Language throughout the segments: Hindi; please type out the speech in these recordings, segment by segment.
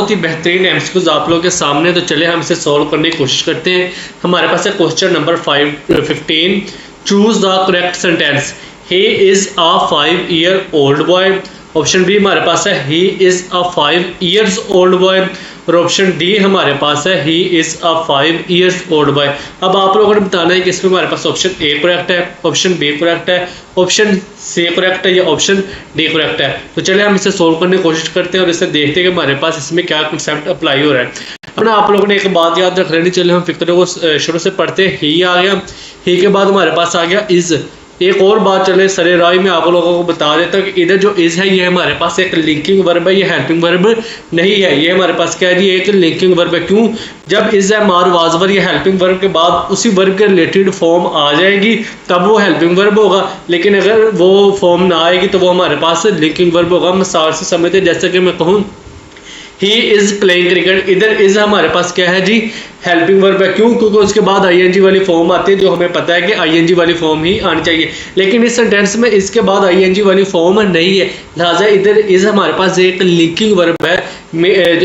बहुत ही बेहतरीन एमसीक्यूज आप लोगों के सामने। तो चले हम इसे सॉल्व करने की कोशिश करते हैं। हमारे पास है question number 15। Choose the correct sentence. He is a 5 year old boy. Option B हमारे पास है he is a 5 years old boy. और ऑप्शन डी हमारे पास है he is a 5 years old boy. अब आप लोगों ने बताना है कि इसमें हमारे पास ऑप्शन ए करेक्ट है, ऑप्शन बी करेक्ट है, ऑप्शन सी करेक्ट है या ऑप्शन डी करेक्ट है। तो चलिए हम इसे सोल्व करने की कोशिश करते हैं और इसे देखते हैं कि हमारे पास इसमें क्या कंसेप्ट अप्लाई हो रहा है। अब ना आप लोगों ने एक बात याद रख लेनी। चलिए हम फिक्र को शुरू से पढ़ते हैं। ही आ गया, ही के बाद हमारे पास आ गया इज। एक और बात चले सरे राय में आप लोगों को बता देता हूँ कि इधर जो इज है ये हमारे पास एक लिंकिंग वर्ब है, ये हेल्पिंग वर्ब नहीं है। ये हमारे पास क्या है जी, एक लिंकिंग वर्ब है। क्यों? जब इज है मार वाजवर ये हेल्पिंग वर्ब के बाद उसी वर्ब के रिलेटेड फॉर्म आ जाएगी तब वो हेल्पिंग वर्ब होगा। लेकिन अगर वो फॉर्म ना आएगी तो वो हमारे पास लिंकिंग वर्ब होगा। मिसाल से समझते, जैसे कि मैं कहूँ ही इज प्लेइंग क्रिकेट, इधर इज हमारे पास क्या है जी, हेल्पिंग वर्ब है। क्यों? क्योंकि उसके बाद आईएनजी वाली फॉर्म आती है, जो हमें पता है कि आईएनजी वाली फॉर्म ही आनी चाहिए। लेकिन इस सेंटेंस में इसके बाद आईएनजी वाली फॉर्म नहीं है, लिहाजा इधर इज हमारे पास एक लिंकिंग वर्ब है,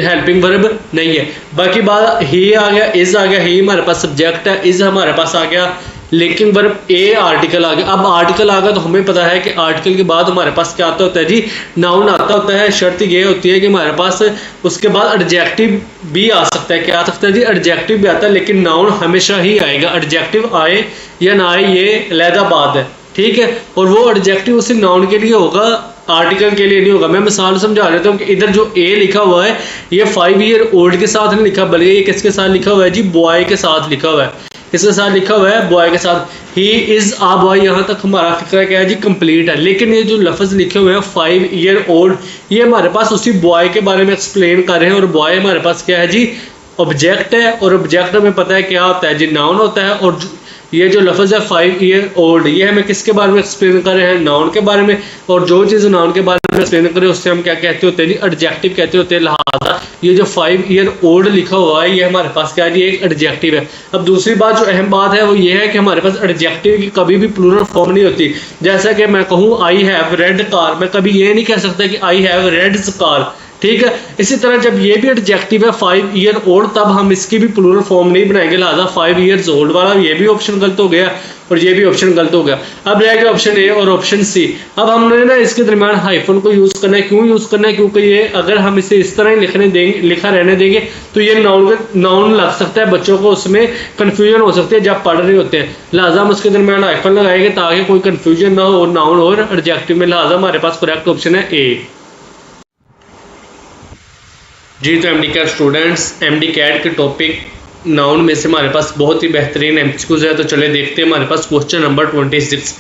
हेल्पिंग वर्ब नहीं है। बाकी बात ही आ गया, इज आ गया, ही हमारे पास सब्जेक्ट है, इज हमारे पास आ गया लिंकिंग वर्ब, ए आर्टिकल आ गया। अब आर्टिकल आ गया तो हमें पता है कि आर्टिकल के बाद हमारे पास क्या आता होता है जी, नाउन आता होता है। शर्त ये होती है कि हमारे पास उसके बाद एडजेक्टिव भी आ सकता है। क्या आ सकता है जी, एडजेक्टिव भी आता है, लेकिन नाउन हमेशा ही आएगा। एडजेक्टिव आए या ना आए ये अलहदा बात है, ठीक है। और वो एडजेक्टिव उसी नाउन के लिए होगा, आर्टिकल के लिए नहीं होगा। मैं मिसाल समझा देता हूँ कि इधर जो ए लिखा हुआ है ये 5 ईयर ओल्ड के साथ नहीं लिखा, बल्कि ये किसके साथ लिखा हुआ है जी, बॉय के साथ लिखा हुआ है। इसके साथ लिखा हुआ है बॉय के साथ। ही इज आ बॉय, यहाँ तक हमारा फिक्र क्या है जी, कंप्लीट है। लेकिन ये जो लफ्ज़ लिखे हुए हैं 5 ईयर ओल्ड, ये हमारे पास उसी बॉय के बारे में एक्सप्लेन कर रहे हैं। और बॉय हमारे पास क्या है जी, ऑब्जेक्ट है। और ऑब्जेक्ट हमें पता है क्या होता है जी, नाउन होता है। और ये जो लफ्ज़ है 5 ईयर ओल्ड, ये हमें किसके बारे में एक्सप्लेन कर रहे हैं, नाउन के बारे में। और जो चीज़ नाउन के बारे में एक्सप्लेन करें उससे हम क्या कहते होते हैं जी, एडजेक्टिव कहते होते हैं। लिहाजा ये जो 5 ईयर ओल्ड लिखा हुआ है ये हमारे पास क्या है जी, एक एडजेक्टिव है। अब दूसरी बात जो अहम बात है वो ये है कि हमारे पास एडजेक्टिव की कभी भी प्लूरल फॉर्म नहीं होती। जैसा कि मैं कहूँ आई हैव रेड कार, मैं कभी ये नहीं कह सकता कि आई हैव रेड कार, ठीक है। इसी तरह जब ये भी एडजेक्टिव है 5 ईयर ओल्ड, तब हम इसकी भी प्लूरल फॉर्म नहीं बनाएंगे। लिहाजा 5 ईयर्स ओल्ड वाला ये भी ऑप्शन गलत हो गया और ये भी ऑप्शन गलत हो गया। अब रह गया ऑप्शन ए और ऑप्शन सी। अब हमने ना इसके दरमियान हाइफन को यूज करना है। क्यों यूज करना है? क्योंकि ये अगर हम इसे इस तरह ही लिखा रहने देंगे तो ये नाउन लग सकता है, बच्चों को उसमें कन्फ्यूजन हो सकती है जब पढ़ रहे होते हैं। लिहाजा हम उसके दरमियान हाइफन लगाएंगे ताकि कोई कन्फ्यूजन ना हो नाउन और एडजेक्टिव में। लिहाजा हमारे पास करेक्ट ऑप्शन है ए जी। तो MD CAT students, MD CAT के टॉपिक नाउन में से हमारे पास बहुत ही बेहतरीन एमसीक्यूज है। तो चले देखते हैं हमारे पास question number 26।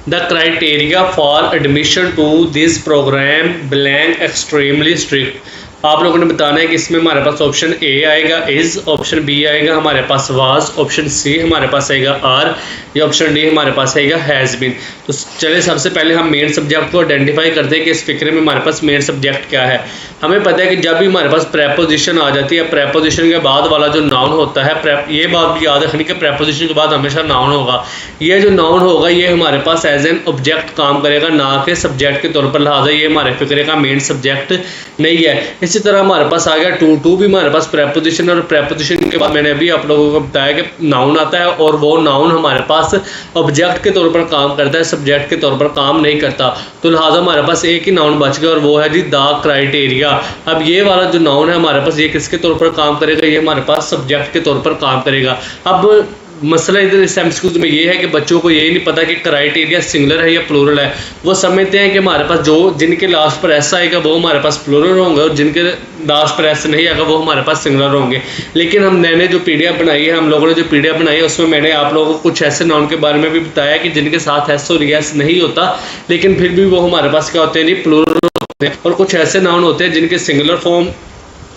The criteria for admission to this program blank extremely strict. आप लोगों ने बताना है कि इसमें हमारे पास ऑप्शन ए आएगा इज, ऑप्शन बी आएगा हमारे पास वाज, ऑप्शन सी हमारे पास आएगा आर, या ऑप्शन डी हमारे पास आएगा हैज़ बीन। तो चलिए सबसे पहले हम मेन सब्जेक्ट को आइडेंटिफाई करते हैं कि इस फिक्रे में हमारे पास मेन सब्जेक्ट क्या है। हमें पता है कि जब भी हमारे पास प्रेपोजिशन आ जाती है, प्रेपोजिशन के बाद वाला जो नाउन होता है, ये बात भी याद रखनी कि प्रेपोजिशन के बाद हमेशा नाउन होगा। ये जो नाउन होगा ये हमारे पास एज एन ऑब्जेक्ट काम करेगा, ना कि सब्जेक्ट के तौर पर। लिहाजा ये हमारे फिक्रे का मेन सब्जेक्ट नहीं है। इसी तरह हमारे पास आ गया टू भी हमारे पास प्रेपोजिशन, और प्रेपोजिशन के बाद मैंने अभी आप लोगों को बताया कि नाउन आता है और वो नाउन हमारे पास ऑब्जेक्ट के तौर पर काम करता है, सब्जेक्ट के तौर पर काम नहीं करता। तो लिहाजा हमारे पास एक ही नाउन बच गया और वो है जी द क्राइटेरिया। अब ये वाला जो नाउन है हमारे पास ये किसके तौर पर काम करेगा, ये हमारे पास सब्जेक्ट के तौर पर काम करेगा। अब मसला इधर इस एमसीक्यूज में ये है कि बच्चों को यही नहीं पता कि क्राइटेरिया सिंगुलर है या प्लूरल है। वो समझते हैं कि हमारे पास जो जिनके लास्ट पर ऐसा आएगा वो हमारे पास प्लूरल होंगे और जिनके लास्ट पर ऐसा नहीं आएगा वो हमारे पास सिंगुलर होंगे। लेकिन मैंने जो पीडीएफ बनाई है, हम लोगों ने जो पीडीएफ बनाई है उसमें मैंने आप लोगों को कुछ ऐसे नाउन के बारे में भी बताया कि जिनके साथ एस और एस नहीं होता, लेकिन फिर भी वो हमारे पास क्या होते हैं, प्लूरल होते हैं। और कुछ ऐसे नाउन होते हैं जिनके सिंगुलर फॉर्म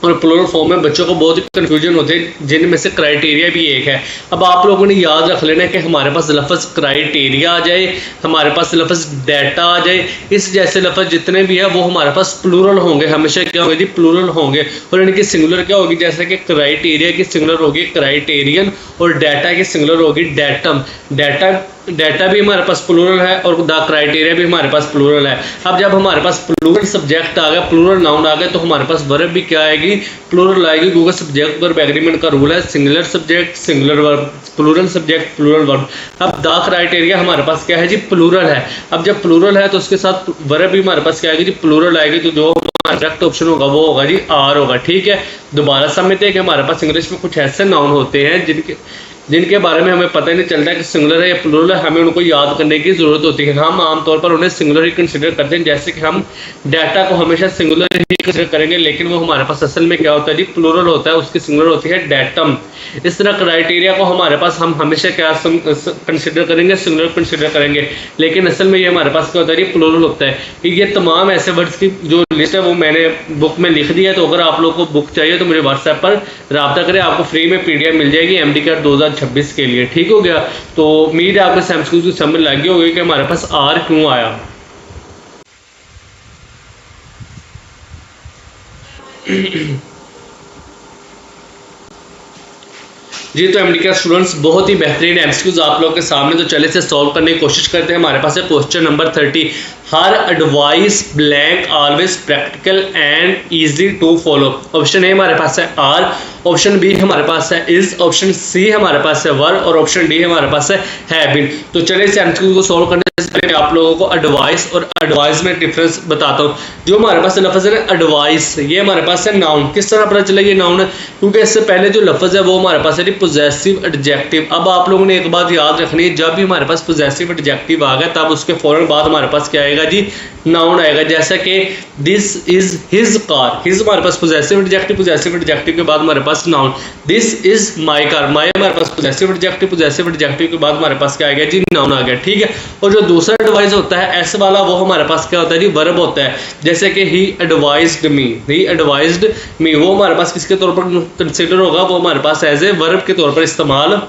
और प्लूरल फॉर्म में बच्चों को बहुत ही कन्फ्यूजन होते हैं, जिनमें से क्राइटेरिया भी एक है। अब आप लोगों ने याद रख लेना है कि हमारे पास लफ्ज़ क्राइटेरिया आ जाए, हमारे पास लफ्ज़ डाटा आ जाए, इस जैसे लफ्ज़ जितने भी है वो हमारे पास प्लूरल होंगे, हमेशा क्या होंगे जी, प्लूरल होंगे। और इनकी सिंगुलर क्या होगी, जैसे कि क्राइटेरिया की सिंगुलर होगी क्राइटेरियन और डाटा की सिंगुलर होगी डाटम। डाटा डाटा भी हमारे पास प्लूरल है और द क्राइटेरिया भी हमारे पास प्लूरल है। अब जब हमारे पास प्लूरल सब्जेक्ट आ गया, प्लूरल नाउन आ गया, तो हमारे पास वर्ब भी क्या आएगी, प्लूरल आएगी, क्योंकि सब्जेक्ट वर्ब एग्रीमेंट का रूल है singular subject singular verb, plural subject plural verb. अब द क्राइटेरिया हमारे पास क्या है जी, प्लूरल है। अब जब प्लूरल है तो उसके साथ वर्ब भी हमारे पास क्या आएगी जी, प्लूरल आएगी, तो जो करेक्ट ऑप्शन होगा वो होगा जी आर होगा। ठीक है, दोबारा समझते हैं कि हमारे पास इंग्लिश में कुछ ऐसे नाउन होते हैं जिनके बारे में हमें पता ही नहीं चलता है कि सिंगुलर है या प्लूरल है, हमें उनको याद करने की जरूरत होती है। हम आमतौर पर उन्हें सिंगुलर ही कंसिडर करते हैं, जैसे कि हम डाटा को हमेशा सिंगुलर ही कंसिडर करेंगे, लेकिन वो हमारे पास असल में क्या होता है जी, प्लूरल होता है, उसकी सिंगुलर होती है डेटम। इस तरह क्राइटेरिया को हमारे पास हम हमेशा क्या कंसिडर करेंगे, सिंगुलर कंसिडर करेंगे, लेकिन असल में ये हमारे पास क्या होता है जी, प्लूरल होता है। ये तमाम ऐसे वर्ड्स की जो लिस्ट है वो मैंने बुक में लिख दी है, तो अगर आप लोगों को बुक चाहिए तो मुझे व्हाट्सएप पर रब्ता करें, आपको फ्री में PDF मिल जाएगी MD-CAT 2026 के लिए। ठीक हो गया, तो उम्मीद है आपको सैमसंग की समझ लगी होगी कि हमारे पास आर क्यों आया। जी, तो MD-CAT स्टूडेंट्स बहुत ही बेहतरीन MCQs आप लोगों के सामने, तो चले से सॉल्व करने की कोशिश करते हैं। हमारे पास है question number 30, her advice blank always practical and easy to follow. Option A हमारे पास है आर, ऑप्शन बी हमारे पास है इज, ऑप्शन सी हमारे पास है वर और ऑप्शन डी हमारे पास है बीन। तो चलिए इस MCQ को सॉल्व करने से पहले आप लोगों को एडवाइस और एडवाइस में डिफरेंस बताता हूँ। जो हमारे पास लफ्ज़ है ना एडवाइस, ये हमारे पास है नाउन। किस तरह पता चलेगा ये नाउन है, क्योंकि इससे पहले जो लफ्ज़ है वो हमारे पास है पोजेसिव एडजेक्टिव। अब आप लोगों ने एक बात याद रखनी है, जब भी हमारे पास पोजेसिव एडजेक्टिव आ गया तब उसके फौरन बाद हमारे पास क्या आएगा जी, नाउन आएगा। जैसा कि this is his car, his हमारे पास पोजेसिव एडजेक्टिव के बाद हमारे पास noun. This is my car, my हमारे पास पोजेसिव एडजेक्टिव के बाद हमारे पास क्या आएगा जी, नाउन आ गया। ठीक है, और जो दूसरा एडवाइस होता है एस वाला, वो हमारे पास क्या होता है जी, वर्ब होता है। जैसे कि ही एडवाइज्ड मी, वो हमारे पास किसके तौर पर कंसिडर होगा, वो हमारे पास एज ए वर्ब के तौर पर इस्तेमाल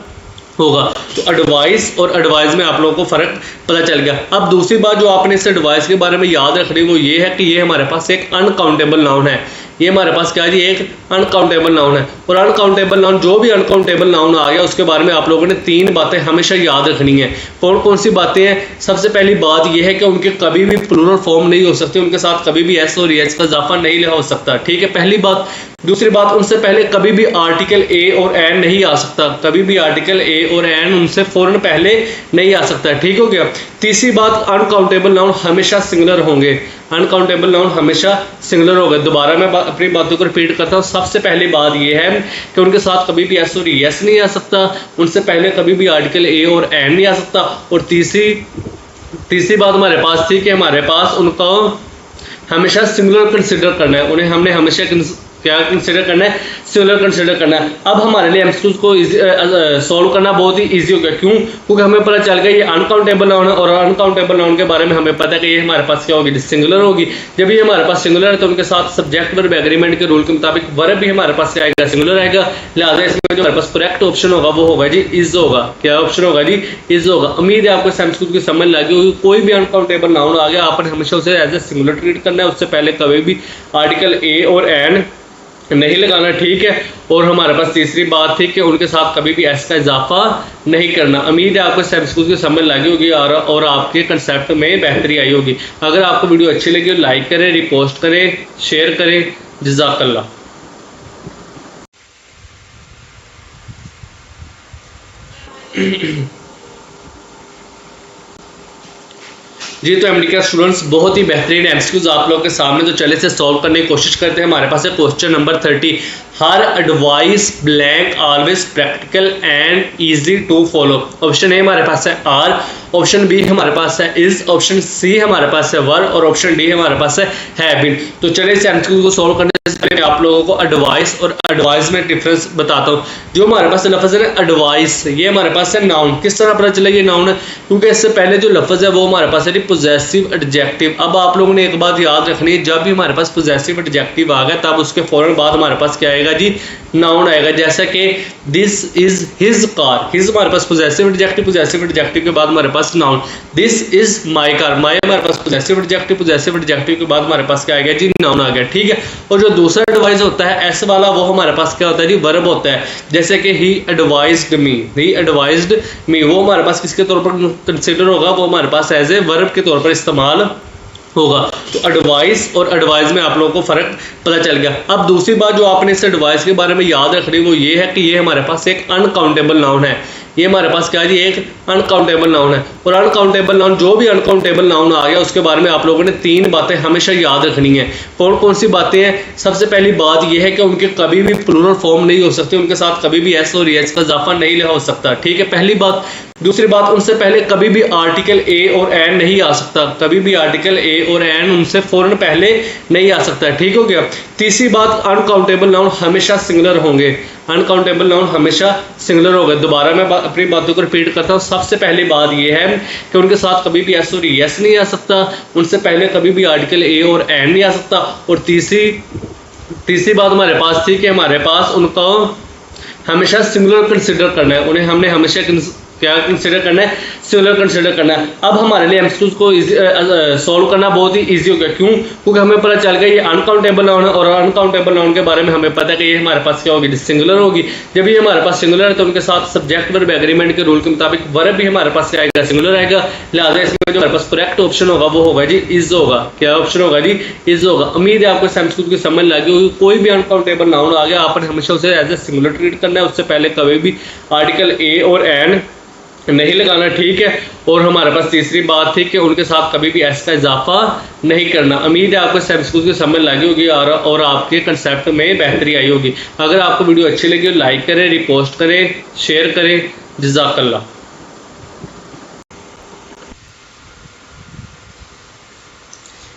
होगा। तो एडवाइस और एडवाइस में आप लोगों को फर्क पता चल गया। अब दूसरी बात जो आपने इस एडवाइस के बारे में याद रखनी वो ये है कि ये हमारे पास एक अनकाउंटेबल नाउन है। ये हमारे पास क्या है जी, एक अनकाउंटेबल नाउन है। और अनकाउंटेबल नाउन, जो भी अनकाउंटेबल नाउन आ गया उसके बारे में आप लोगों ने 3 बातें हमेशा याद रखनी है। कौन कौन सी बातें हैं? सबसे पहली बात यह है कि उनके कभी भी प्लूरल फॉर्म नहीं हो सकती, उनके साथ कभी भी एस और एच का इजाफा नहीं हो सकता। ठीक है, पहली बात। दूसरी बात, उनसे पहले कभी भी आर्टिकल ए और एन नहीं आ सकता, कभी भी आर्टिकल ए और एन उनसे फौरन पहले नहीं आ सकता। ठीक हो गया। तीसरी बात, अनकाउंटेबल नाउन हमेशा सिंगुलर होंगे, अनकाउंटेबल नाउन हमेशा सिंगुलर होगा। दोबारा मैं अपनी बातों को रिपीट करता हूँ। सबसे पहली बात यह है कि उनके साथ कभी भी एस और एस नहीं आ सकता, उनसे पहले कभी भी आर्टिकल ए और एन नहीं आ सकता। और तीसरी बात हमारे पास थी कि हमारे पास उनको हमेशा सिंगुलर कंसिडर करना है, उन्हें हमने हमेशा क्या कंसिडर करना है, सिंगुलर कंसिडर करना है। अब हमारे लिए एमसीक्यूज को सॉल्व करना बहुत ही इजी हो गया। क्यों? क्योंकि हमें पता चल गया ये अनकाउंटेबल नाउन है और अनकाउंटेबल नाउन के बारे में हमें पता है कि ये हमारे पास क्या होगी, सिंगुलर होगी। जब ये हमारे पास सिंगुलर है तो उनके साथ सब्जेक्ट वर्ब एग्रीमेंट के रूल के मुताबिक वर्ब भी हमारे पास क्या आएगा, सिंगुलर आएगा। लिहाजा इसमें जो हमारे पास करेक्ट ऑप्शन होगा वो होगा जी इज होगा। क्या ऑप्शन होगा जी? इज होगा। उम्मीद है आपको एमसीक्यूज की समझ लगी होगी। कोई भी अनकाउंटेबल नाउन आ गया आपने हमेशा उसे एज ए सिंगुलर ट्रीट करना है, उससे पहले कभी भी आर्टिकल ए और एन नहीं लगाना। ठीक है। और हमारे पास तीसरी बात थी कि उनके साथ कभी भी एस का इजाफा नहीं करना। उम्मीद है आपको एमसीक्यूज की समझ लगी होगी और आपके कंसेप्ट में बेहतरी आई होगी। अगर आपको वीडियो अच्छी लगी हो लाइक करें, रिपोस्ट करें, शेयर करें। जज़ाकल्लाह। जी तो एमडीके स्टूडेंट्स बहुत ही बेहतरीन एमसीक्यूज आप लोगों के सामने, तो चले से सॉल्व करने की कोशिश करते हैं। हमारे पास है question number 30, her advice blank always practical and easy to follow. Option A हमारे पास है आर, ऑप्शन बी हमारे पास है इज, ऑप्शन सी हमारे पास है वर और ऑप्शन डी हमारे पास है बीन। तो चले इस एमसीक्यू को सॉल्व करने से पहले आप लोगों को एडवाइस और एडवाइस में डिफरेंस बताता हूँ। जो हमारे पास लफ्ज़ है एडवाइस, ये हमारे पास है नाउन। किस तरह पता चलेगा ये नाउन है? क्योंकि इससे पहले जो लफ्ज़ है वो हमारे पास है पोजेसिव एडजेक्टिव। अब आप लोगों ने एक बात याद रखनी है, जब भी हमारे पास पोजेसिव एडजेक्टिव आ गया तब उसके फौरन बाद हमारे पास क्या आएगा जी, नाउन आएगा। जैसा कि this is his car, his हमारे पास पोजेसिव एडजेक्टिव के बाद हमारे पास first noun, this is my car, my हमारे पास पोजेसिव एडजेक्टिव, पोजेसिव एडजेक्टिव के बाद हमारे पास क्या आ गया जी, नाउन आ गया, ठीक है। और जो दूसरा एडवाइस होता है एस वाला, वो हमारे पास क्या होता है जी, वर्ब होता है। जैसे कि ही एडवाइज्ड मी, ही एडवाइज्ड मी, वो हमारे पास किसके तौर पर कंसिडर होगा, वो हमारे पास एज ए वर्ब के तौर पर इस्तेमाल होगा। तो एडवाइस और एडवाइस में आप लोगों को फर्क पता चल गया। अब दूसरी बात जो आपने इस एडवाइस के बारे में याद रखनी वो ये है कि ये हमारे पास एक अनकाउंटेबल नाउन है। ये हमारे पास क्या है जी, एक अनकाउंटेबल नाउन है। और अनकाउंटेबल नाउन, जो भी अनकाउंटेबल नाउन आ गया उसके बारे में आप लोगों ने 3 बातें हमेशा याद रखनी है। कौन कौन सी बातें हैं? सबसे पहली बात यह है कि उनके कभी भी प्लूरल फॉर्म नहीं हो सकती, उनके साथ कभी भी एस और एच का इजाफा नहीं हो सकता, ठीक है, पहली बात। दूसरी बात, उनसे पहले कभी भी आर्टिकल ए और एन नहीं आ सकता, कभी भी आर्टिकल ए और एन उनसे फौरन पहले नहीं आ सकता, ठीक हो गया। तीसरी बात, अनकाउंटेबल नाउन हमेशा सिंगुलर होंगे, अनकाउंटेबल नाउन हमेशा सिंगुलर होगा। दोबारा मैं अपनी बातों को रिपीट करता हूँ। सबसे पहली बात यह है कि उनके साथ कभी भी एस और एस नहीं आ सकता, उनसे पहले कभी भी आर्टिकल ए और एन नहीं आ सकता। और तीसरी बात हमारे पास थी कि हमारे पास उनको हमेशा सिंगुलर कंसिडर करना है, उन्हें हमने हमेशा क्या कंसिडर करना है, सिंगुलर कंसिडर करना है। अब हमारे लिए एमसीक्यूज को सॉल्व करना बहुत ही इजी हो गया। क्यों? क्योंकि हमें पता चल गया ये अनकाउंटेबल नाउन है और अनकाउंटेबल नाउन के बारे में हमें पता है कि ये हमारे पास क्या होगी, सिंगुलर होगी। जब ये हमारे पास सिंगुलर है तो उनके साथ सब्जेक्ट वर्ब एग्रीमेंट के रूल के मुताबिक वर्ब भी हमारे पास आएगा, सिंगुलर आएगा। लिहाजा इसमें जो हमारे पास करेक्ट ऑप्शन होगा वो होगा जी इज होगा। क्या ऑप्शन होगा जी? इज होगा। उम्मीद है आपको एमसीक्यूज की समझ लगी होगी। कोई भी अनकाउंटेबल नाउन आ गया आपने हमेशा उसे एज ए सिंगुलर ट्रीट करना है, उससे पहले कभी भी आर्टिकल ए और एन नहीं लगाना, ठीक है। और हमारे पास तीसरी बात थी कि उनके साथ कभी भी एस का इजाफा नहीं करना। उम्मीद है आपको एमसीक्यूज की समझ लगी होगी और आपके कंसेप्ट में बेहतरी आई होगी। अगर आपको वीडियो अच्छी लगी तो लाइक करें, रिपोस्ट करें, शेयर करें। जज़ाकल्लाह।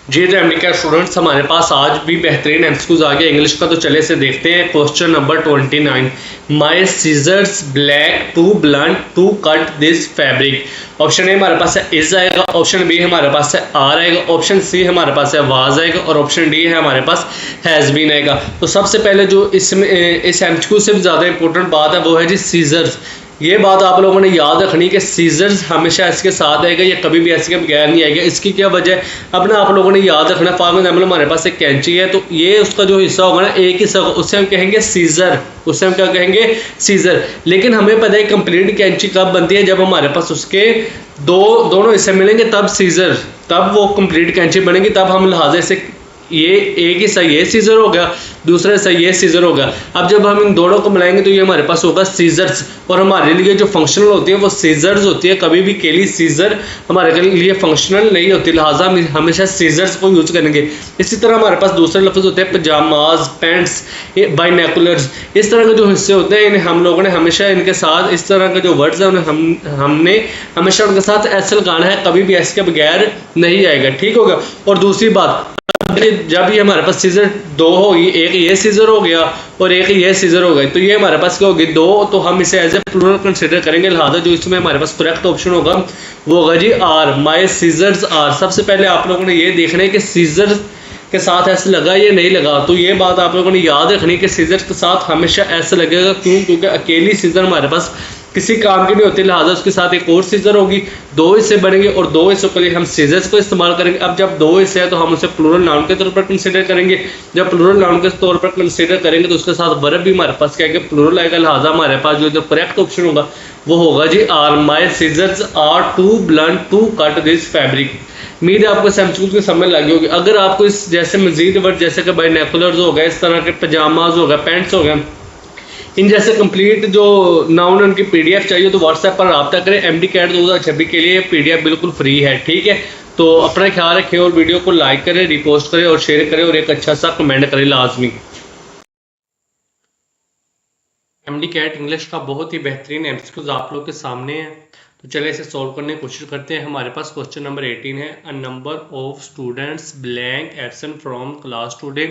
जी तो एमडी का स्टूडेंट्स, हमारे पास आज भी बेहतरीन एमसीक्यूज आ गया इंग्लिश का, तो चले से देखते हैं। Question number 29, my scissors blank too blunt to cut this fabric. Option A हमारे पास है इज आएगा, ऑप्शन बी हमारे पास है आर आएगा, ऑप्शन सी हमारे पास है वाज आएगा और ऑप्शन डी है हमारे पास हैज़ बीन आएगा। तो सबसे पहले जो इसमें इस एमसीक्यू से भी ज़्यादा इंपॉर्टेंट बात है वो है जी सीजर्स। ये बात आप लोगों ने याद रखनी कि सीजर्स हमेशा ऐसे के साथ आएगा, या कभी भी ऐसे के बगैर नहीं आएगा। इसकी क्या वजह है? अब ना आप लोगों ने याद रखना। फॉर एग्जाम्पल हमारे पास एक कैंची है, तो ये उसका जो हिस्सा होगा ना, एक हिस्सा उससे हम कहेंगे सीजर, उससे हम क्या कहेंगे? सीजर। लेकिन हमें पता है कंप्लीट कैंची कब बनती है? जब हमारे पास उसके दोनों हिस्से मिलेंगे तब सीजर, तब वो कंप्लीट कैंची बनेगी। तब हम लिहाजा से ये एक हिस्सा ये सीजर हो गया, दूसरा हिस्सा ये सीजर हो गया। अब जब हम इन दोनों को मिलाएंगे तो ये हमारे पास होगा सीजर्स। और हमारे लिए जो फंक्शनल होती है वो सीजर्स होती है, कभी भी केली सीजर हमारे लिए फंक्शनल नहीं होती, लिहाजा हम हमेशा सीजर्स को यूज करेंगे। इसी तरह हमारे पास दूसरे लफ्ज होते हैं पजामाज, पैंट्स, बाइनैकुलर्स। इस तरह के जो हिस्से होते हैं इन्हें हम लोगों ने हमेशा इनके साथ, इस तरह के जो वर्ड्स हैं उन्हें हमने हमेशा उनके साथ एस लगाना है, कभी भी एस के बगैर नहीं आएगा, ठीक होगा। और दूसरी बात, जब ये हमारे पास सीजर दो होगी, एक ये सीजर हो गया और एक ये सीजर हो गई, तो ये हमारे पास क्या होगी? दो। तो हम इसे एज ए प्लूरल कंसिडर करेंगे, लिहाजा जो इसमें हमारे पास करेक्ट ऑप्शन होगा वो होगा जी आर, माई सीजर्स आर। सबसे पहले आप लोगों ने ये देखना है कि सीजर के साथ ऐसे लगा या नहीं लगा। तो ये बात आप लोगों ने याद रखनी कि सीजर के साथ हमेशा ऐसे लगेगा। क्यों? क्योंकि अकेली सीजर हमारे पास किसी काम की नहीं होती, लिहाजा उसके साथ एक और सीजर होगी, दो हिस्से बनेंगे और दो हिस्सों के लिए हम सीजर्स को इस्तेमाल करेंगे। अब जब दो हिस्से हैं तो हम उसे प्लूरल नाउन के तौर पर कंसीडर करेंगे। जब प्लूरल नाउन के तौर पर कंसीडर करेंगे तो उसके साथ वर्ब भी हमारे पास क्या है? प्लूरल आएगा। लिहाजा हमारे पास जो करेक्ट ऑप्शन होगा वो होगा जी आर, my scissors are too blunt to cut this fabric. उम्मीद है आपको एमसीक्यूज की समझ लगी होगी। अगर आपको इस जैसे मजीद वर्ड जैसे कि बाइनैकुलर्स हो गए, इस तरह के पजामाज हो गए, पैंट्स हो गए, इन जैसे कंप्लीट जो नाउन उनकी पीडीएफ चाहिए तो व्हाट्सएप पर रब्ता करें। MD-CAT 2026 के लिए पीडीएफ बिल्कुल फ्री है, ठीक है। तो अपना ख्याल रखें और वीडियो को लाइक करें, रिपोस्ट करें और शेयर करें और एक अच्छा सा कमेंट करें लाजमी। MD-CAT इंग्लिश का बहुत ही बेहतरीन एमसीक्यूज आप लोग के सामने है, तो चले इसे सॉल्व करने की कोशिश करते हैं। हमारे पास क्वेश्चन नंबर 18 है, a number of students blank absent from class today.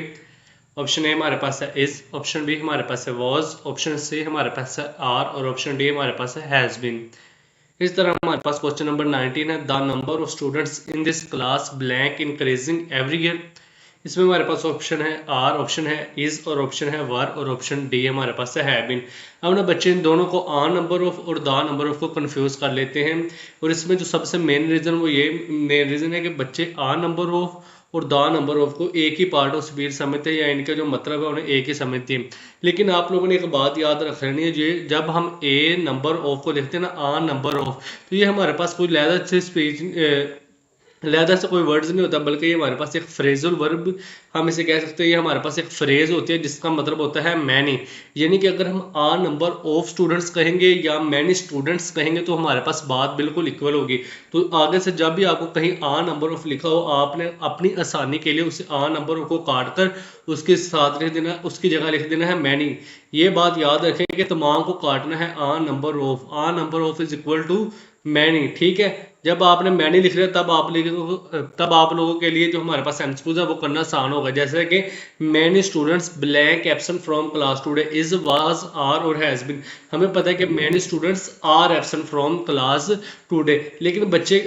Option A हमारे पास है इज, ऑप्शन बी हमारे पास है वाज, ऑप्शन सी हमारे पास है आर और ऑप्शन डी हमारे पास है हैज बीन। इस तरह हमारे पास क्वेश्चन नंबर 19 है, the number of students in this class blank increasing every year. इसमें हमारे पास ऑप्शन है आर, ऑप्शन है इज और ऑप्शन है वर और ऑप्शन डी हमारे पास है हैव बीन। अब ना बच्चे इन दोनों को आर नंबर ऑफ और द नंबर ऑफ को कंफ्यूज कर लेते हैं, और इसमें जो सबसे मेन रीज़न वो ये मेन रीज़न है कि बच्चे आर नंबर ऑफ और द नंबर ऑफ को एक ही पार्ट ऑफ स्पीड समझते हैं, या इनका जो मतलब है उन्हें एक ही समझते हैं। लेकिन आप लोगों ने एक बात याद रख लेनी है, ये जब हम ए नंबर ऑफ को देखते हैं ना आर नंबर ऑफ, तो ये हमारे पास कोई लहदा से स्पीच लहदा से कोई वर्ड्स नहीं होता, बल्कि ये हमारे पास एक फ्रेजल वर्ब हम इसे कह सकते हैं। ये हमारे पास एक फ्रेज होती है जिसका मतलब होता है मैनी, यानी कि अगर हम आ नंबर ऑफ स्टूडेंट्स कहेंगे या मैनी स्टूडेंट्स कहेंगे तो हमारे पास बात बिल्कुल इक्वल होगी। तो आगे से जब भी आपको कहीं आ नंबर ऑफ लिखा हो, आपने अपनी आसानी के लिए उसे आ नंबर ऑफ को काट कर उसके साथ लिख देना, उसकी जगह लिख देना है मैनी। ये बात याद रखें कि तमाम को काटना है a number of, a number of is equal to many, ठीक है। जब आपने मैनी लिख लिया तब आप लोगों के लिए जो हमारे पास एमसीक्यूज है वो करना आसान होगा। जैसे कि many students blank absent from class today, is was are और हैज बीन। हमें पता है कि many students are absent from class today, लेकिन बच्चे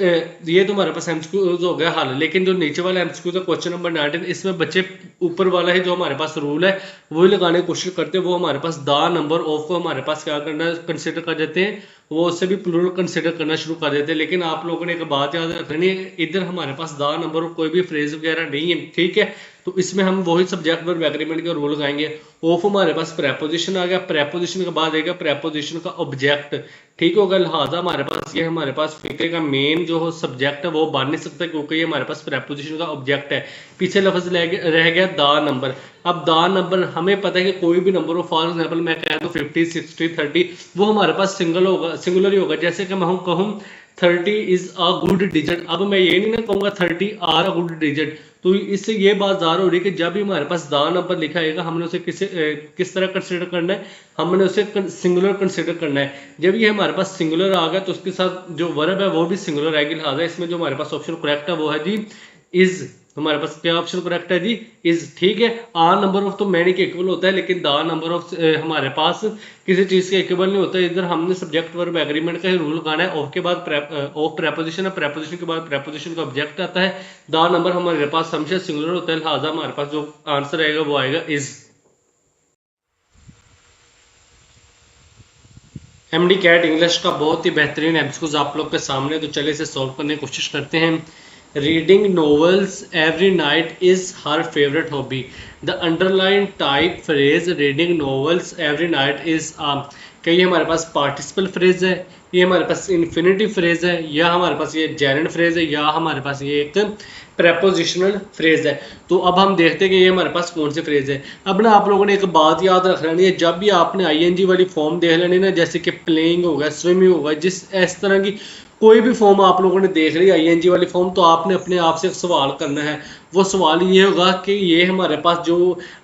ये तो हमारे पास एमसीक्यूज हो गया हल। लेकिन जो नीचे वाला एमसीक्यूज है क्वेश्चन नंबर 19, इसमें बच्चे ऊपर वाला है जो हमारे पास रूल है वही लगाने की कोशिश करते हैं। वो हमारे पास द नंबर ऑफ को हमारे पास क्या करना कंसिडर कर देते हैं, वो उससे भी प्लूरल कंसिडर करना शुरू कर देते हैं। लेकिन आप लोगों ने एक बात याद रखनी है, इधर हमारे पास द नंबर ऑफ कोई भी फ्रेज वगैरह नहीं है, ठीक है। तो इसमें हम वही सब्जेक्ट वर्ब एग्रीमेंट का रूल लगाएंगे। ऑफ हमारे पास प्रेपोजिशन आ गया, प्रेपोजिशन के बाद आएगा प्रेपोजिशन का ऑब्जेक्ट, ठीक होगा। लिहाजा हमारे पास फिक्रे का मेन जो सब्जेक्ट है वो बन नहीं सकता, क्योंकि ये हमारे पास प्रेपोजिशन का ऑब्जेक्ट है। पीछे लफ्ज रह गया द नंबर। अब द नंबर हमें पता है कि कोई भी नंबर हो, फॉर एग्जाम्पल मैं कह दूं 50, 60, 30, वो हमारे पास सिंगुलर ही होगा। जैसे कि मैं कहूँ 30 इज अ गुड डिजिट, अब मैं ये नहीं ना कहूँगा 30 आर अ गुड डिजिट। तो इससे ये बात ज़ाहिर हो रही है कि जब भी हमारे पास द नंबर लिखा आएगा हमने उसे किस तरह कंसिडर करना है, हमने उसे सिंगुलर कंसिडर करना है। जब ये हमारे पास सिंगुलर आ गया तो उसके साथ जो वर्ब है वो भी सिंगुलर आएगी। लिहाजा इसमें जो हमारे पास ऑप्शन करेक्ट है वो है जी इज। हमारे पास क्या ऑप्शन करेक्ट है जी इज, ठीक है। आर नंबर ऑफ तो मैनी के इक्वल होता है, लेकिन द नंबर ऑफ हमारे पास किसी चीज के इक्वल नहीं होता। इधर हमने सब्जेक्ट वर्ब एग्रीमेंट का ही रूल लगाना है। ऑफ के बाद ऑफ प्रेपोजिशन है, प्रेपोजिशन के बाद प्रेपोजिशन का ऑब्जेक्ट आता है। द नंबर हमारे पास हमेशा सिंगुलर होता है, लिहाजा हमारे पास जो आंसर आएगा वो आएगा इज। एमडी कैट इंग्लिश का बहुत ही बेहतरीन एमसीक्यूज आप लोग के सामने, तो चले इसे सॉल्व करने की कोशिश करते हैं। Reading novels every night is her favourite hobby. The underline type phrase reading novels every night is क्या ये हमारे पास पार्टिसिपल फ्रेज है, ये हमारे पास इन्फिनिटिव फ्रेज है, या हमारे पास ये जेरेंड फ्रेज है, या हमारे पास ये एक प्रेपोजिशनल फ्रेज है। तो अब हम देखते हैं कि ये हमारे पास कौन सी फ्रेज है। अब ना आप लोगों ने एक बात याद रख लेनी है, जब भी आपने आईएनजी वाली फॉर्म देख लेनी ना, जैसे कि प्लेइंग होगा, स्विमिंग होगा, जिस इस तरह की कोई भी फॉर्म आप लोगों ने देख ली आईएनजी वाली फॉर्म, तो आपने अपने आप से एक सवाल करना है। वो सवाल ये होगा कि ये हमारे पास जो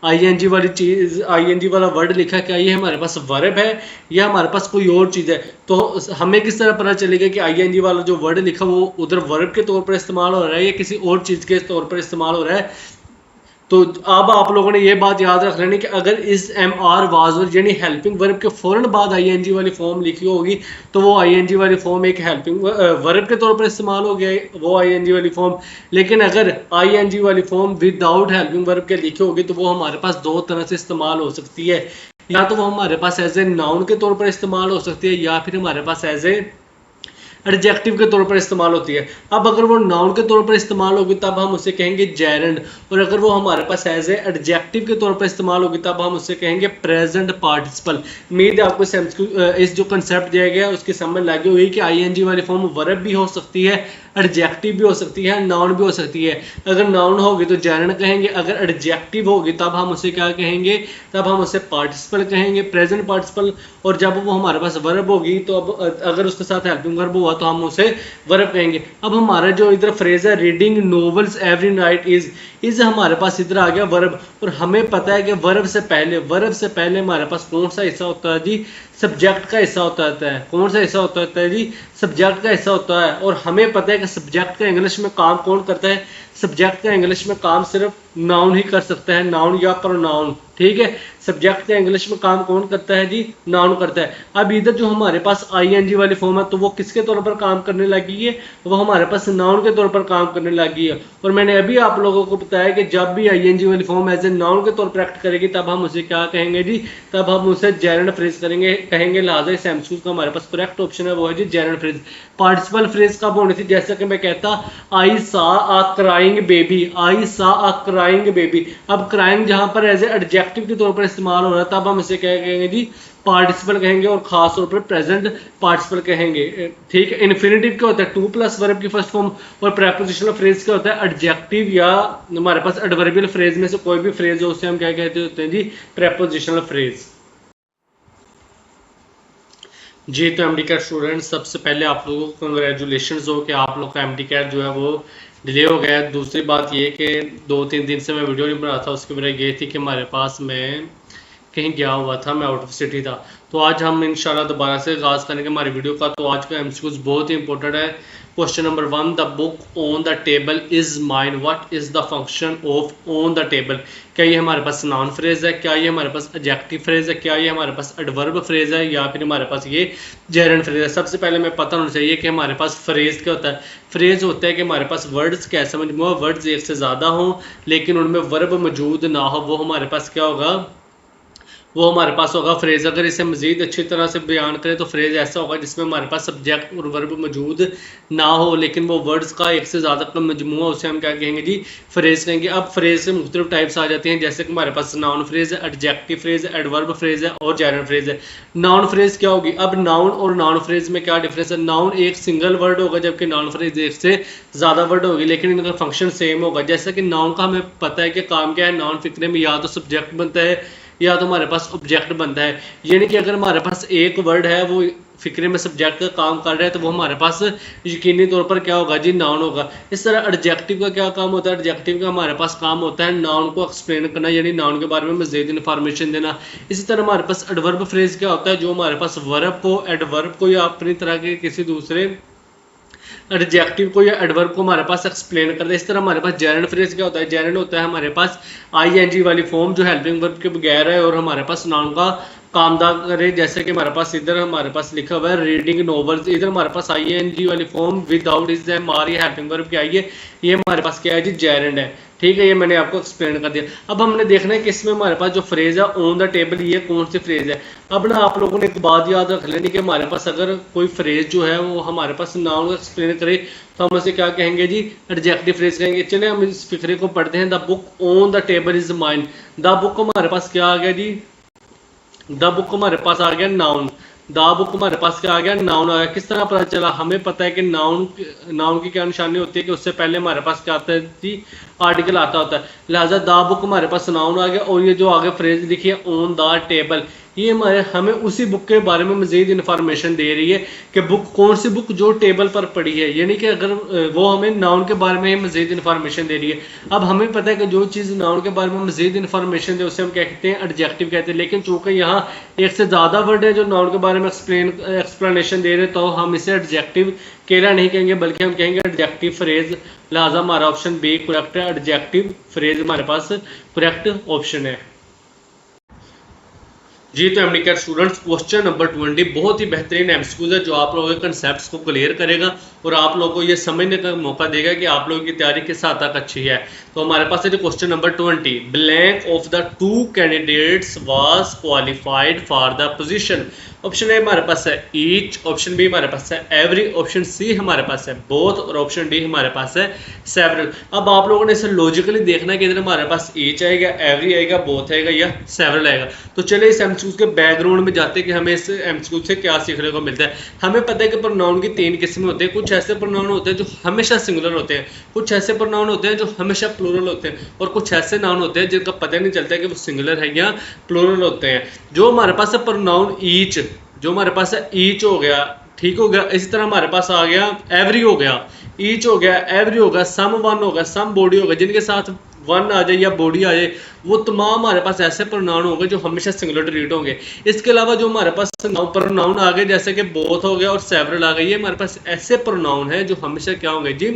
आईएनजी वाली चीज़, आईएनजी वाला वर्ड लिखा है, क्या ये हमारे पास वर्ब है या हमारे पास कोई और चीज़ है। तो हमें किस तरह पता चलेगा कि आईएनजी वाला जो वर्ड लिखा वो उधर वर्ब के तौर पर इस्तेमाल हो रहा है या किसी और चीज़ के तौर पर इस्तेमाल हो रहा है। तो अब आप लोगों ने ये बात याद रख लेनी कि अगर इस एम आर वाज यानी हेल्पिंग वर्ब के फौरन बाद आईएनजी वाली फॉर्म लिखी होगी तो वो आईएनजी वाली फॉर्म एक हेल्पिंग वर्ब के तौर पर इस्तेमाल हो गया, वो आईएनजी वाली फॉर्म। लेकिन अगर आईएनजी वाली फॉर्म विदाउट हेल्पिंग वर्ब के लिखी होगी तो वो हमारे पास दो तरह से इस्तेमाल हो सकती है। या तो वो हमारे पास एज ए नाउन के तौर पर इस्तेमाल हो सकती है, या फिर हमारे पास एज ए एडजेक्टिव के तौर पर इस्तेमाल होती है। अब अगर वो नाउन के तौर पर इस्तेमाल होगी तब हम उसे कहेंगे जेरेंड, और अगर वो हमारे पास एज ए एडजेक्टिव के तौर पर इस्तेमाल होगी तब हम उसे कहेंगे प्रेजेंट पार्टिसिपल। उम्मीद है आपको इस जो कंसेप्ट दिया गया उसकी समझ लगी हुई कि आईएनजी वाली फॉर्म वर्ब भी हो सकती है, एडजेक्टिव भी हो सकती है, नाउन भी हो सकती है। अगर नाउन होगी तो जेरेंड कहेंगे, अगर एडजेक्टिव होगी तब हम उसे क्या कहेंगे, तब हम उसे पार्टिसिपल कहेंगे, प्रेजेंट पार्टिसिपल। और जब वो हमारे पास वर्ब होगी तो अब अगर उसके साथ हेल्पिंग वर्ब हुआ तो हम उसे वर्ब कहेंगे। अब हमारा जो इधर फ्रेज है reading novels every night is हमारे पास इधर आ गया वर्ब, और हमें पता है कि वर्ब से पहले हमारे पास कौन सा हिस्सा होता है जी, सब्जेक्ट का हिस्सा होता है। कौन सा हिस्सा होता है जी, सब्जेक्ट का हिस्सा होता है। और हमें पता है कि सब्जेक्ट का इंग्लिश में काम कौन करता है, सब्जेक्ट का इंग्लिश में काम सिर्फ नाउन ही कर सकता है, नाउन या प्रोनाउन, ठीक है। सब्जेक्ट का इंग्लिश में काम कौन करता है जी, नाउन करता है। अब इधर जो हमारे पास आईएनजी वाली फॉर्म है तो वो किसके तौर पर काम करने लगी है, वो हमारे पास नाउन के तौर पर काम करने लगी है। और मैंने अभी आप लोगों को बताया कि जब भी आईएनजी वाली फॉर्म एज ए नाउन के तौर पर एक्ट करेगी तब हम उसे क्या कहेंगे जी, तब हम उसे जेरंड फ्रेज कहेंगे। लिहाजा इस एमसीक्यू का हमारे पास करेक्ट ऑप्शन है वो है जी जेरंड फ्रेज। पार्टिसिपल फ्रेज कब होनी थी, जैसा कि मैं कहता आई सा अ क्राइंग बेबी, आई सा अ क्राइंग बेबी। अब क्राइंग जहां पर एज ए एडजेक्टिव के तौर पर इस्तेमाल हो रहा है तब हम इसे क्या कहेंगे जी, पार्टिसिपल कहेंगे, और खास तौर पर प्रेजेंट पार्टिसिपल कहेंगे, ठीक है। इन्फिनिटिव क्या होता है, टू प्लस वर्ब की फर्स्ट फॉर्म, और प्रेपोजिशनल फ्रेज क्या होता है, एडजेक्टिव या हमारे पास एडवर्बियल फ्रेज में से कोई भी फ्रेज हो उसे हम क्या कहते होते हैं जी, प्रेपोजिशनल फ्रेज। जी तो एमडी कैट स्टूडेंट्स, सबसे पहले आप लोगों को कंग्रेचुलेशंस हो कि आप लोग का एमडी कैट जो है वो डिले हो गया है। दूसरी बात ये कि 2-3 दिन से मैं वीडियो नहीं बना था, उसकी वजह ये थी कि हमारे पास मैं कहीं गया हुआ था, मैं आउट ऑफ सिटी था। तो आज हम इंशाल्लाह दोबारा से आगाज़ करेंगे हमारी वीडियो का। तो आज का एमसीक्यूज बहुत ही इंपॉर्टेंट है। Question number 1, the book on the table is mine, what is the function of on the table. क्या ये हमारे पास नाउन फ्रेज है, क्या ये हमारे पास एडजेक्टिव फ्रेज है, क्या ये हमारे पास एडवर्ब फ्रेज है, या फिर हमारे पास ये जेरंड फ्रेज है। सबसे पहले हमें पता होना चाहिए कि हमारे पास फ्रेज क्या होता है। फ्रेज होता है कि हमारे पास वर्ड्स क्या समझ में, वर्ड्स एक से ज़्यादा हों लेकिन उनमें वर्ब मौजूद ना हो, वो हमारे पास क्या होगा, वो हमारे पास होगा फ्रेज। अगर इसे मजीद अच्छी तरह से बयान करें तो फ्रेज ऐसा होगा जिसमें हमारे पास सब्जेक्ट और वर्ब मौजूद ना हो लेकिन वो वर्ड्स का एक से ज़्यादा का मजमूआ, उसे हम क्या कहेंगे जी, फ्रेज कहेंगे। अब फ्रेज से मुख्तलिफ टाइप्स आ जाती हैं, जैसे कि हमारे पास नाउन फ्रेज है, एडजेक्टिव फ्रेज है, एडवर्ब फ्रेज है और जेरंड फ्रेज है। नाउन फ्रेज क्या होगी, अब नाउन और नाउन फ्रेज में क्या डिफरेंस है। नाउन एक सिंगल वर्ड होगा जबकि नाउन फ्रेज एक से ज़्यादा वर्ड होगी लेकिन इनका फंक्शन सेम होगा। जैसा कि नाउन का हमें पता है कि काम क्या है, नाउन फिक्रे में या तो सब्जेक्ट बनता है या तो हमारे पास ऑब्जेक्ट बनता है। यानी कि अगर हमारे पास एक वर्ड है वो फिक्रे में सब्जेक्ट का काम कर रहा है तो वो हमारे पास यकीनी तौर पर क्या होगा जी, नाउन होगा। इस तरह एडजेक्टिव का क्या काम होता है, एडजेक्टिव का हमारे पास काम होता है नाउन को एक्सप्लेन करना, यानी नाउन के बारे में मज़ीद इन्फॉर्मेशन देना। इसी तरह हमारे पास एडवर्ब फ्रेज क्या होता है, जो हमारे पास वर्ब को, एडवर्ब को या अपनी तरह के किसी दूसरे एडजेक्टिव को या एडवर्ब को हमारे पास एक्सप्लेन करता है। इस तरह हमारे पास जेरंड फ्रेज क्या होता है, जेरंड होता है हमारे पास आईएनजी वाली फॉर्म जो हेल्पिंग वर्ब के बगैर है और हमारे पास नाउन का कामदा करे। जैसे कि हमारे पास इधर हमारे पास लिखा हुआ है रीडिंग नॉवेल्स, इधर हमारे पास आईएनजी वाली फॉर्म विदाउट इज हमारी हेल्पिंग वर्ब क्या है, ये हमारे पास क्या है जी, जेरंड है, ठीक है। ये मैंने आपको एक्सप्लेन कर दिया। अब हमने देखना है कि इसमें हमारे पास जो फ्रेज है ऑन द टेबल, ये कौन सी फ्रेज है। अब ना आप लोगों ने एक बात याद रख लेनी कि हमारे पास अगर कोई फ्रेज जो है वो हमारे पास नाउन को एक्सप्लेन करे तो हम उसे क्या कहेंगे जी, एडजेक्टिव फ्रेज कहेंगे। चलिए हम इस फिक्रे को पढ़ते हैं। The book on the table is mine. The book हमारे पास क्या आ गया जी, द बुक हमारे पास आ गया नाउन, द बुक हमारे पास क्या आ गया, नाउन आ गया। किस तरह पता चला, हमें पता है कि नाउन की क्या निशानी होती है कि उससे पहले हमारे पास क्या आता है जी, आर्टिकल आता होता है। लिहाजा द बुक हमारे पास नाउन आ गया और ये जो आगे फ्रेज लिखी है ऑन द टेबल, ये हमें उसी बुक के बारे में मजीद इन्फॉर्मेशन दे रही है कि बुक कौन सी बुक जो टेबल पर पड़ी है, यानी कि अगर वो हमें नाउन के बारे में मजीद इन्फॉर्मेशन दे रही है। अब हमें पता है कि जो चीज़ नाउन के बारे में मजीद इन्फॉर्मेशन दे उसे हम क्या कहते हैं, एडजेक्टिव कहते हैं। लेकिन चूंकि यहाँ एक से ज़्यादा वर्ड है जो नाउन के बारे में एक्सप्लेनेशन दे रहे तो हम इसे एडजेक्टिव केला नहीं कहेंगे बल्कि हम कहेंगे एडजेक्टिव फ्रेज। लिहाजा हमारा ऑप्शन बी करेक्ट है, एडजेक्टिव फ्रेज हमारे पास करेक्ट ऑप्शन है। जी तो MD CAT students, question number 20 बहुत ही बेहतरीन एमसीक्यूज है जो आप लोगों के कंसेप्ट्स को क्लियर करेगा और आप लोगों को ये समझने का मौका देगा कि आप लोगों की तैयारी किस हद तक अच्छी है। तो हमारे पास है जो question number 20, blank of the 2 candidates was qualified for the position. Option A हमारे पास है ईच, ऑप्शन बी हमारे पास है एवरी, ऑप्शन सी हमारे पास है बोथ और ऑप्शन डी हमारे पास है सेवरल। अब आप लोगों ने इसे लॉजिकली देखना है कि इधर हमारे पास ईच आएगा, एवरी आएगा, बोथ आएगा या सेवरल आएगा। तो चलिए इस एमसीक्यू के बैकग्राउंड में जाते हैं कि हमें इस एमसीक्यू से क्या सीखने को मिलता है। हमें पता है कि प्रोनाउन की 3 किस्में होते हैं। कुछ ऐसे प्रोनाउन होते हैं जो हमेशा सिंगुलर होते हैं, कुछ ऐसे प्रोनाउन होते हैं जो हमेशा प्लूरल होते हैं और कुछ ऐसे नाउन होते हैं जिनका पता नहीं चलता है कि वो सिंगुलर है या प्लूरल होते हैं। जो हमारे पास है प्रोनाउन ईच, जो हमारे पास है ईच हो गया, ठीक हो गया। इसी तरह हमारे पास आ गया एवरी हो गया, ईच हो गया, एवरी हो गया, सम वन हो गया, सम बॉडी हो गया, जिनके साथ वन आ जाए या बॉडी आ जाए वो तमाम हमारे पास ऐसे प्रोनाउन होंगे जो हमेशा सिंगुलर ट्रीट होंगे। इसके अलावा जो हमारे पास प्रोनाउन आ गए जैसे कि बोथ हो गया और सेवरल आ गए, ये हमारे पास ऐसे प्रोनाउन है जो हमेशा क्या होंगे जी,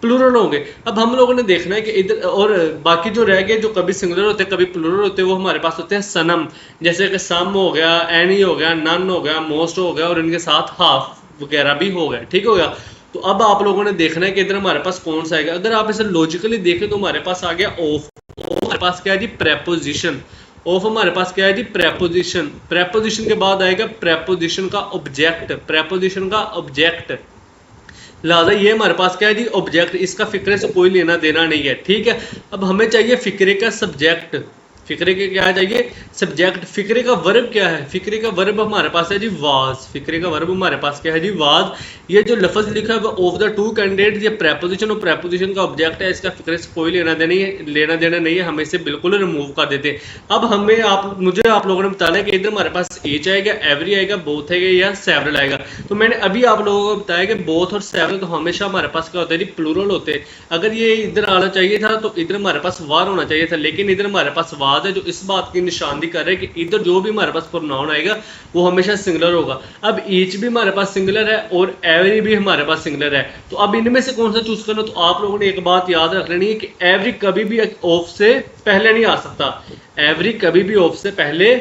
प्लूरल होंगे। अब हम लोगों ने देखना है कि इधर और बाकी जो रह गए जो कभी सिंगुलर होते हैं कभी प्लूरल होते हैं वो हमारे पास होते हैं सनम, जैसे कि सम हो गया, एनी हो गया, नन हो गया, मोस्ट हो गया और इनके साथ हाफ वगैरह भी हो गया। ठीक हो गया। तो अब आप लोगों ने देखना है कि इधर हमारे पास कौन सा आएगा। अगर आप इसे लॉजिकली देखें तो हमारे पास आ गया ऑफ। हमारे पास क्या है जी, प्रेपोजिशन। ऑफ हमारे पास क्या है जी, प्रेपोजिशन। प्रेपोजिशन के बाद आएगा प्रेपोजिशन का ऑब्जेक्ट, प्रेपोजिशन का ऑब्जेक्ट। लिहाजा ये हमारे पास क्या है जी, ऑब्जेक्ट। इसका फिक्रे से कोई लेना देना नहीं है। ठीक है। अब हमें चाहिए फिक्रे का सब्जेक्ट। फिक्रे के क्या चाहिए, सब्जेक्ट। फिक्रे का वर्ब क्या है, फिक्रे का वर्ब हमारे पास है जी वाज। फिक्रे का वर्ब हमारे पास क्या है जी, वाज। ये जो लफ्ज लिखा है वो ऑफ द टू कैंडिडेट, ये प्रेपोजिशन और प्रेपोजिशन का ऑब्जेक्ट है। इसका फिक्रे से कोई लेना देना नहीं है, हम इसे बिल्कुल रिमूव कर देते हैं। अब मुझे आप लोगों ने बताना है कि इधर हमारे पास ईच आएगा, एवरी आएगा, बोथ आएगा या सेवरल आएगा। तो मैंने अभी आप लोगों को बताया कि बोथ और सेवरल तो हमेशा हमारे पास क्या होता है जी, प्लूरल होते हैं। अगर ये इधर आना चाहिए था तो इधर हमारे पास वार होना चाहिए था, लेकिन इधर हमारे पास वाज है जो इस बात की निशानदी कर रहे हैं कि इधर जो भी हमारे पास प्रोनाउन आएगा वो हमेशा सिंगुलर होगा। अब ईच भी हमारे पास सिंगुलर है और एवरी भी हमारे पास सिंगुलर है। तो अब इनमें से कौन सा चूज करना, तो आप लोगों ने एक बात याद रख लेनी है कि एवरी कभी भी ऑफ से पहले नहीं आ सकता। एवरी कभी भी ऑफ से पहले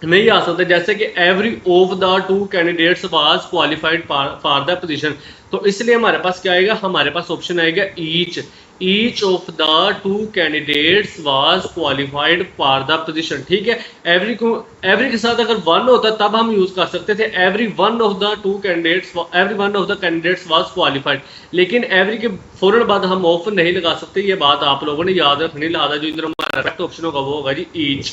नहीं आ सकता। जैसे कि every of the two candidates was qualified for the position, तो इसलिए हमारे पास क्या आएगा, हमारे पास ऑप्शन आएगा each. Each of the two candidates was qualified for the position. ठीक है। एवरी के साथ अगर वन होता तब हम यूज कर सकते थे every one of the candidates was qualified, लेकिन एवरी के फौरन बाद हम ऑफ नहीं लगा सकते। ये बात आप लोगों ने याद रखनी। लिहाजा जो इधर हमारा करेक्ट ऑप्शन होगा वो होगा जी ईच।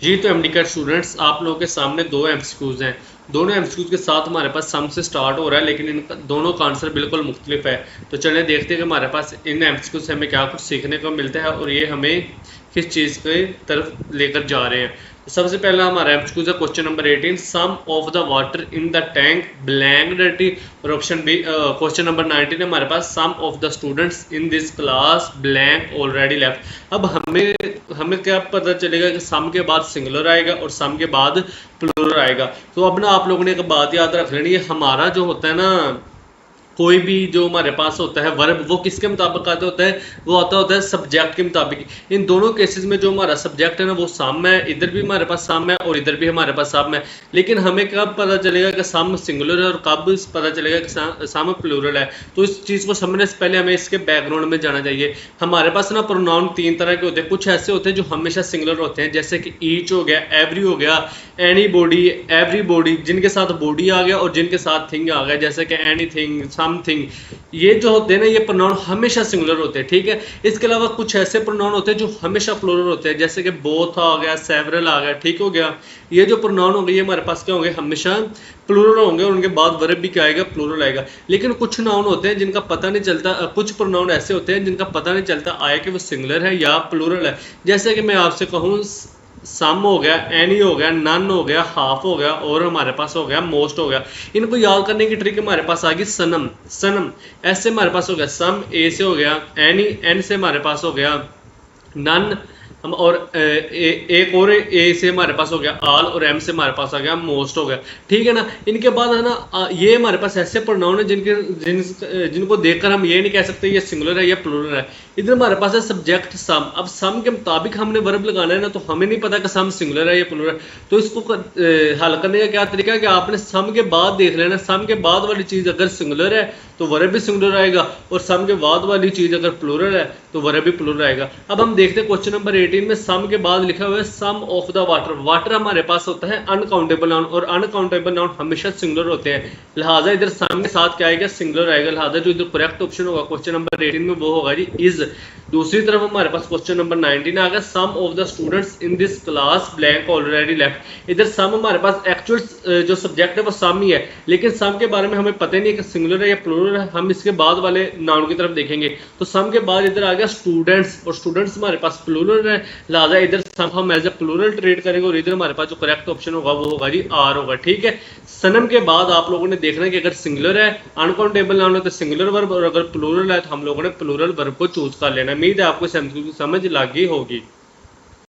जी तो एमडी कैट स्टूडेंट्स, आप लोगों के सामने दो एमसीक्यूज हैं। दोनों एमसीक्यूज के साथ हमारे पास सम से स्टार्ट हो रहा है, लेकिन इन दोनों का आंसर बिल्कुल मुख्तलिफ है। तो चलिए देखते हैं कि हमारे पास इन एमसीक्यूज से हमें क्या कुछ सीखने को मिलता है और ये हमें किस चीज़ की तरफ लेकर जा रहे हैं। तो सबसे पहला हमारा एमसीक्यूज है question number 18, some of the water in the tank blank dirty. और ऑप्शन बी क्वेश्चन नंबर 19 हमारे पास some of the students in this class blank already left. अब हमें क्या पता चलेगा कि सम के बाद सिंगुलर आएगा और सम के बाद प्लूरल आएगा। तो अब ना आप लोगों ने एक बात याद रख लेनी है, हमारा जो होता है ना कोई भी जो हमारे पास होता है वर्ब, वो किसके मुताबिक आता होता है, वो होता है सब्जेक्ट के मुताबिक। इन दोनों केसेस में जो हमारा सब्जेक्ट है ना वो सम है, इधर भी हमारे पास सम है और इधर भी हमारे पास सम है। लेकिन हमें कब पता चलेगा कि सम सिंगुलर है और कब पता चलेगा कि सम प्लूरल है। तो इस चीज़ को समझने से पहले हमें इसके बैकग्राउंड में जाना चाहिए। हमारे पास ना प्रोनाउन तीन तरह के होते हैं। कुछ ऐसे होते हैं जो हमेशा सिंगुलर होते हैं, जैसे कि ईच हो गया, एवरी हो गया, एनी बॉडी, एवरी बॉडी, जिनके साथ बॉडी आ गया और जिनके साथ थिंग आ गया, जैसे कि एनीथिंग, समथिंग। ये जो होते हैं ना ये प्रोनाउन हमेशा सिंगुलर होते हैं। ठीक है। इसके अलावा कुछ ऐसे प्रोनाउन होते हैं जो हमेशा प्लूरल होते हैं, जैसे कि बोथ आ गया, सेवरल आ गया। ठीक हो गया। ये जो प्रोनाउन होंगे ये हमारे पास क्या होंगे, हमेशा प्लूरल होंगे और उनके बाद वर्ब भी क्या आएगा, प्लूरल आएगा। लेकिन कुछ नाउन होते हैं जिनका पता नहीं चलता, कुछ प्रोनाउन ऐसे होते हैं जिनका पता नहीं चलता आया कि वो सिंगुलर है या प्लूरल है। जैसे कि मैं आपसे कहूँ सम हो गया, एनी हो गया, नन हो गया, हाफ हो गया और हमारे पास हो गया मोस्ट हो गया। इनको याद करने की ट्रिक हमारे पास आ गई सनम। सनम ऐसे हमारे पास हो गया सम, ए से हो गया, एनी, एन से हमारे पास हो गया नन, हम और एक और ए से हमारे पास हो गया आल और एम से हमारे पास आ गया मोस्ट हो गया। ठीक है ना। इनके बाद है ना ये हमारे पास ऐसे प्रोनाउन है जिनको देखकर हम ये नहीं कह सकते ये सिंगुलर है या प्लूरल है। इधर हमारे पास है सब्जेक्ट सम। अब सम के मुताबिक हमने वर्ब लगाना है ना, तो हमें नहीं पता कि सम सिंगुलर है या प्लूरल है। तो इसको हल करने का क्या तरीका है कि आपने सम के बाद देख लेना, सम के बाद वाली चीज़ अगर सिंगुलर है तो वर्ब भी सिंगुलर आएगा और सम के बाद वाली चीज़ अगर प्लूरल है तो वर्ब भी प्लूरल आएगा। अब हम देखते हैं क्वेश्चन नंबर 18 में सम के बाद लिखा हुआ है सम ऑफ द वाटर। वाटर हमारे पास होता है अनकाउंटेबल नाउन और अनकाउंटेबल नाउन हमेशा सिंगुलर होते हैं। लिहाजा इधर सम के साथ क्या आएगा, सिंगुलर आएगा। लिहाजा जो इधर करेक्ट ऑप्शन होगा क्वेश्चन नंबर 18 में वो होगा जी इज। दूसरी तरफ हमारे पास क्वेश्चन नंबर 19 आ गया some of the students in this class blank already left. इधर सम हमारे पास एक्चुअल जो सब्जेक्ट है वो सम ही है, लेकिन सम के बारे में हमें पता ही नहीं है कि सिंगुलर है या प्लूरल है। हम इसके बाद वाले नाउन की तरफ देखेंगे। तो सम के बाद इधर आ गया स्टूडेंट्स और स्टूडेंट्स हमारे पास प्लूरल है। लिहाजा इधर सम हम एज ए प्लूरल ट्रीट करेंगे और इधर हमारे पास जो करेक्ट ऑप्शन होगा वो होगा जी आर होगा। ठीक है। सनम के बाद आप लोगों ने देखना है कि अगर सिंगुलर है अनकाउंटेबल नाउन है तो सिंगुलर वर्ब और अगर प्लूरल है तो हम लोगों ने प्लूरल वर्ब को चूज कर लेना। उम्मीद है आपको समझ लगी होगी।